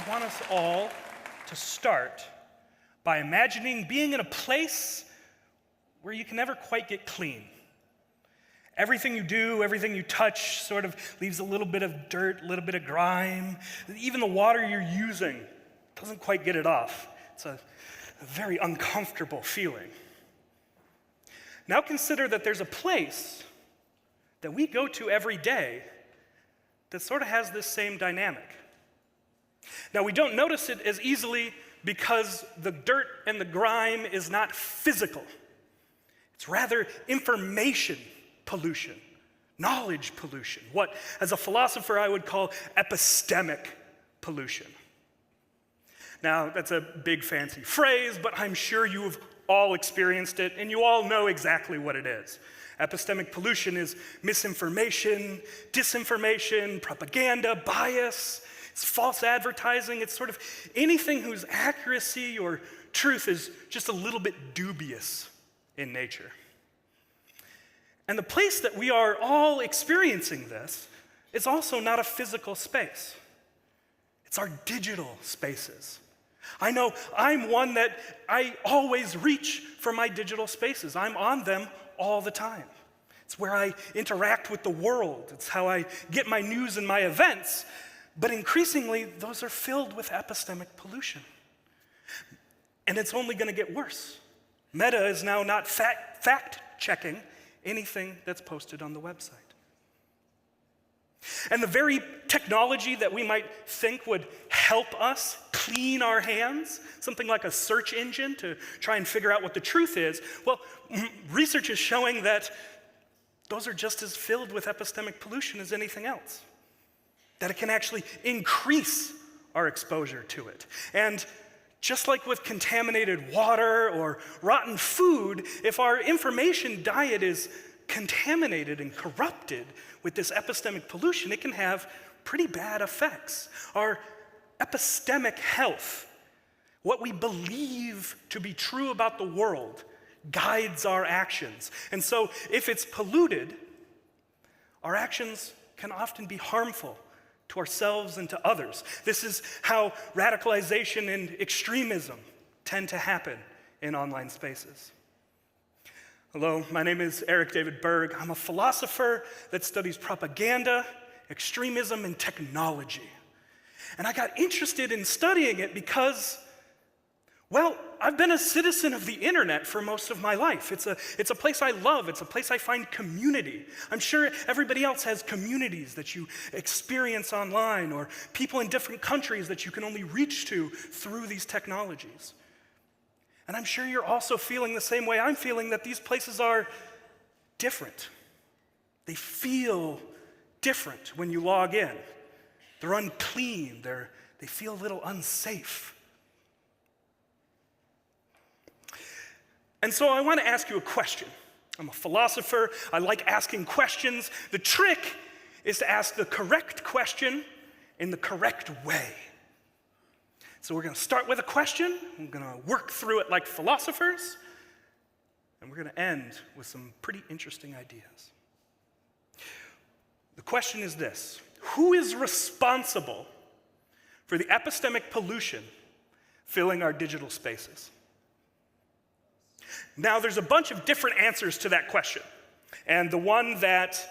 want us all to start by imagining being in a place where you can never quite get clean. Everything you do, everything you touch sort of leaves a little bit of dirt, a little bit of grime. Even the water you're using doesn't quite get it off. It's a very uncomfortable feeling. Now consider that there's a place that we go to every day that sort of has this same dynamic. Now, we don't notice it as easily because the dirt and the grime is not physical. It's rather information pollution, knowledge pollution, what, as a philosopher, I would call epistemic pollution. Now, that's a big fancy phrase, but I'm sure you've all experienced it, and you all know exactly what it is. Epistemic pollution is misinformation, disinformation, propaganda, bias. It's false advertising. It's sort of anything whose accuracy or truth is just a little bit dubious in nature. And the place that we are all experiencing this is also not a physical space. It's our digital spaces. I know I'm one that I always reach for my digital spaces. I'm on them all the time. It's where I interact with the world. It's how I get my news and my events. But increasingly, those are filled with epistemic pollution. And it's only going to get worse. Meta is now not fact-checking anything that's posted on the website. And the very technology that we might think would help us clean our hands, something like a search engine to try and figure out what the truth is, well, research is showing that those are just as filled with epistemic pollution as anything else. That it can actually increase our exposure to it. And just like with contaminated water or rotten food, if our information diet is contaminated and corrupted with this epistemic pollution, it can have pretty bad effects. Our epistemic health, what we believe to be true about the world, guides our actions. And so if it's polluted, our actions can often be harmful to ourselves and to others. This is how radicalization and extremism tend to happen in online spaces. Hello, my name is Eric David Berg. I'm a philosopher that studies propaganda, extremism, and technology. And I got interested in studying it because, well, I've been a citizen of the internet for most of my life. It's a place I love. It's a place I find community. I'm sure everybody else has communities that you experience online or people in different countries that you can only reach to through these technologies. And I'm sure you're also feeling the same way I'm feeling, that these places are different. They feel different when you log in. They're unclean. They feel a little unsafe. And so I want to ask you a question. I'm a philosopher. I like asking questions. The trick is to ask the correct question in the correct way. So we're going to start with a question. We're going to work through it like philosophers. And we're going to end with some pretty interesting ideas. The question is this: who is responsible for the epistemic pollution filling our digital spaces? Now, there's a bunch of different answers to that question. And the one that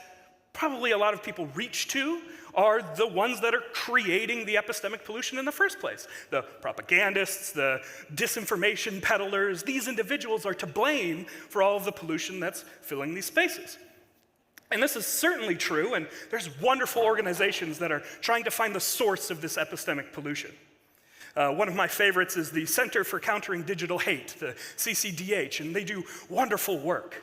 probably a lot of people reach to are the ones that are creating the epistemic pollution in the first place. The propagandists, the disinformation peddlers, these individuals are to blame for all of the pollution that's filling these spaces. And this is certainly true, and there's wonderful organizations that are trying to find the source of this epistemic pollution. One of my favorites is the Center for Countering Digital Hate, the CCDH, and they do wonderful work.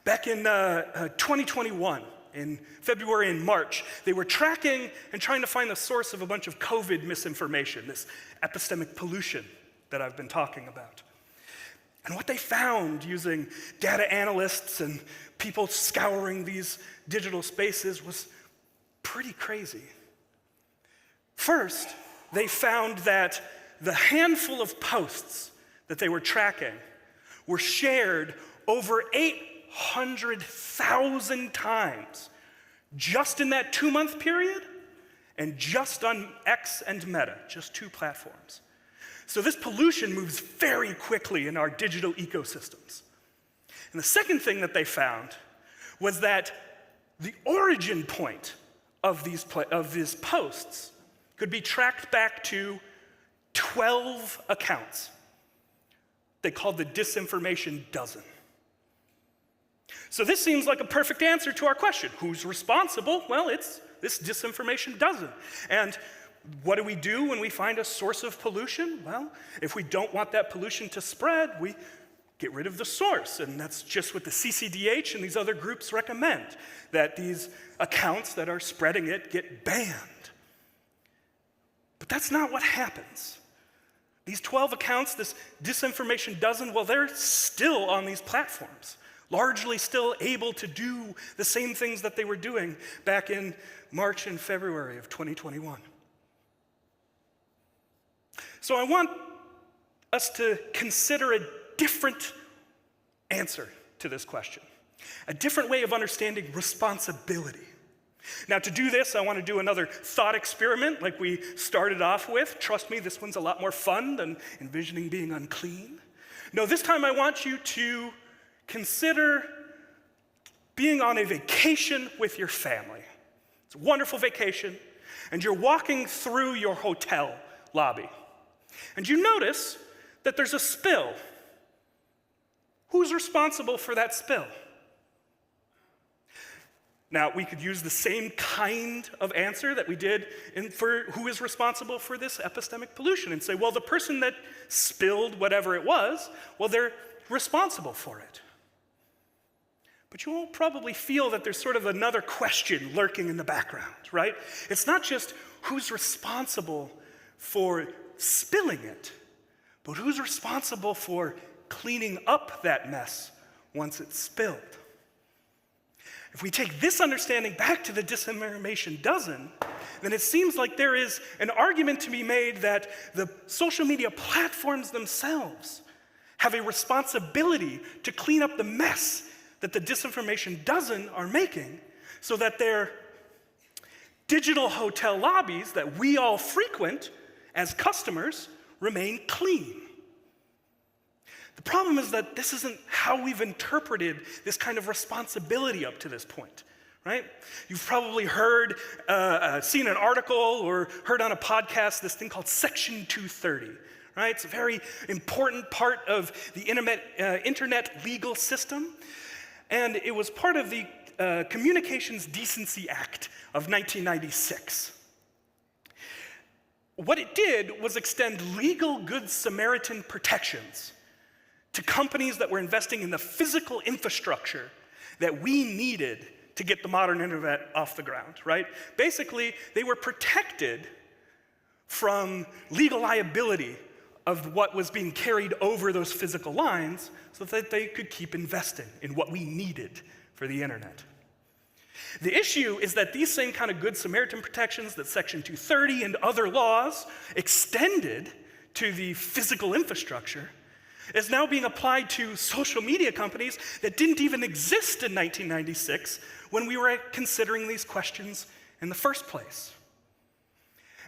Back in 2021, in February and March, they were tracking and trying to find the source of a bunch of COVID misinformation, this epistemic pollution that I've been talking about. And what they found using data analysts and people scouring these digital spaces was pretty crazy. First, they found that the handful of posts that they were tracking were shared over 800,000 times just in that 2-month period, and just on X and Meta, just 2 platforms. So this pollution moves very quickly in our digital ecosystems. And the second thing that they found was that the origin point of these posts could be tracked back to 12 accounts. They called the disinformation dozen. So this seems like a perfect answer to our question. Who's responsible? Well, it's this disinformation dozen. And what do we do when we find a source of pollution? Well, if we don't want that pollution to spread, we get rid of the source. And that's just what the CCDH and these other groups recommend, that these accounts that are spreading it get banned. But that's not what happens. These 12 accounts, this disinformation dozen, well, they're still on these platforms, largely still able to do the same things that they were doing back in March and February of 2021. So I want us to consider a different answer to this question, a different way of understanding responsibility. Now, to do this, I want to do another thought experiment like we started off with. Trust me, this one's a lot more fun than envisioning being unclean. No, this time I want you to consider being on a vacation with your family. It's a wonderful vacation, and you're walking through your hotel lobby, and you notice that there's a spill. Who's responsible for that spill? Now, we could use the same kind of answer that we did for who is responsible for this epistemic pollution and say, well, the person that spilled whatever it was, well, they're responsible for it. But you will probably feel that there's sort of another question lurking in the background, right? It's not just who's responsible for spilling it, but who's responsible for cleaning up that mess once it's spilled. If we take this understanding back to the disinformation dozen, then it seems like there is an argument to be made that the social media platforms themselves have a responsibility to clean up the mess that the disinformation dozen are making so that their digital hotel lobbies that we all frequent as customers remain clean. The problem is that this isn't how we've interpreted this kind of responsibility up to this point, right? You've probably heard, seen an article or heard on a podcast this thing called Section 230, right? It's a very important part of the internet legal system, and it was part of the Communications Decency Act of 1996. What it did was extend legal Good Samaritan protections to companies that were investing in the physical infrastructure that we needed to get the modern internet off the ground, right? Basically, they were protected from legal liability of what was being carried over those physical lines so that they could keep investing in what we needed for the internet. The issue is that these same kind of Good Samaritan protections that Section 230 and other laws extended to the physical infrastructure is now being applied to social media companies that didn't even exist in 1996 when we were considering these questions in the first place.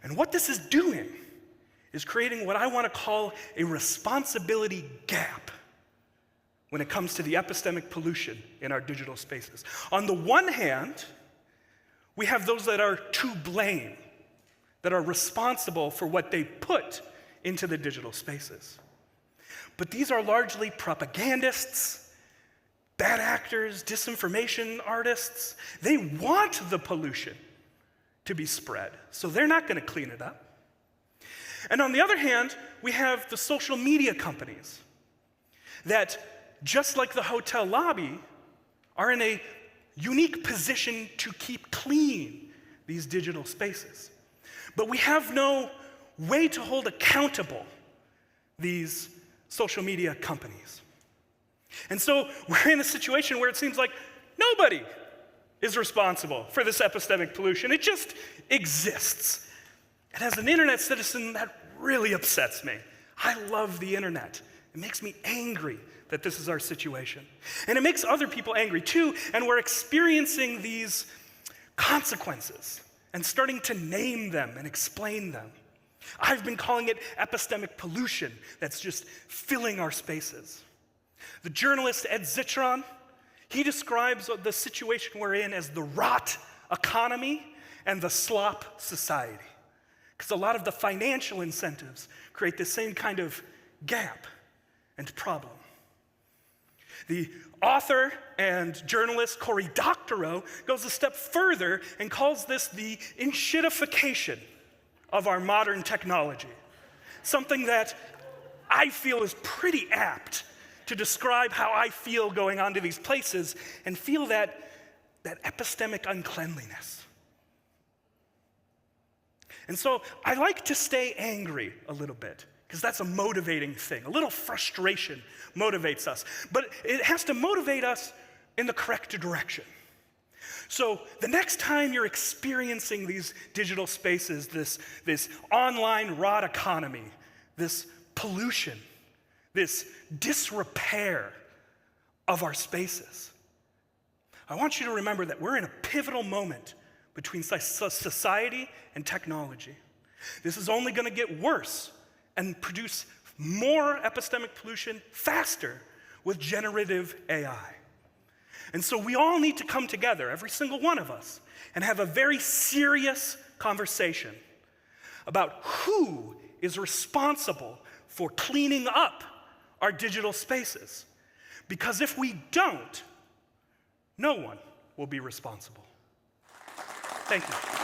And what this is doing is creating what I want to call a responsibility gap when it comes to the epistemic pollution in our digital spaces. On the one hand, we have those that are to blame, that are responsible for what they put into the digital spaces. But these are largely propagandists, bad actors, disinformation artists. They want the pollution to be spread, so they're not going to clean it up. And on the other hand, we have the social media companies that, just like the hotel lobby, are in a unique position to keep clean these digital spaces. But we have no way to hold accountable these social media companies. And so we're in a situation where it seems like nobody is responsible for this epistemic pollution. It just exists. And as an internet citizen, that really upsets me. I love the internet. It makes me angry that this is our situation. And it makes other people angry too, and we're experiencing these consequences and starting to name them and explain them. I've been calling it epistemic pollution that's just filling our spaces. The journalist Ed Zitron, he describes the situation we're in as the rot economy and the slop society. Because a lot of the financial incentives create the same kind of gap and problem. The author and journalist Cory Doctorow goes a step further and calls this the enshittification of our modern technology. Something that I feel is pretty apt to describe how I feel going onto these places and feel that epistemic uncleanliness. And so I like to stay angry a little bit, because that's a motivating thing. A little frustration motivates us, but it has to motivate us in the correct direction. So the next time you're experiencing these digital spaces, this online rot economy, this pollution, this disrepair of our spaces, I want you to remember that we're in a pivotal moment between society and technology. This is only going to get worse and produce more epistemic pollution faster with generative AI. And so we all need to come together, every single one of us, and have a very serious conversation about who is responsible for cleaning up our digital spaces. Because if we don't, no one will be responsible. Thank you.